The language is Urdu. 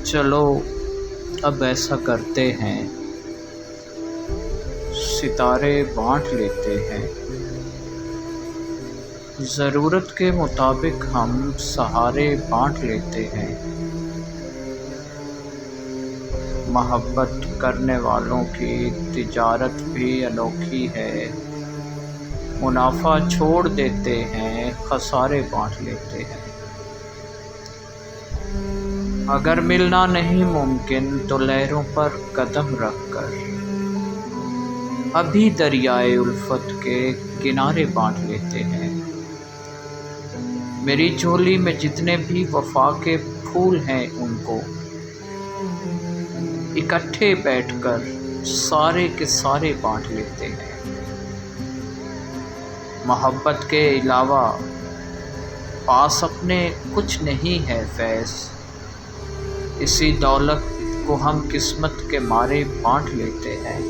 چلو اب ایسا کرتے ہیں، ستارے بانٹ لیتے ہیں، ضرورت کے مطابق ہم سہارے بانٹ لیتے ہیں۔ محبت کرنے والوں کی تجارت بھی انوکھی ہے، منافع چھوڑ دیتے ہیں، خسارے بانٹ لیتے ہیں۔ اگر ملنا نہیں ممکن تو لہروں پر قدم رکھ کر ابھی دریائے الفت کے کنارے بانٹ لیتے ہیں۔ میری جھولی میں جتنے بھی وفا کے پھول ہیں ان کو اکٹھے بیٹھ کر سارے کے سارے بانٹ لیتے ہیں۔ محبت کے علاوہ پاس اپنے کچھ نہیں ہے فیض، اسی دولت کو ہم قسمت کے مارے بانٹ لیتے ہیں۔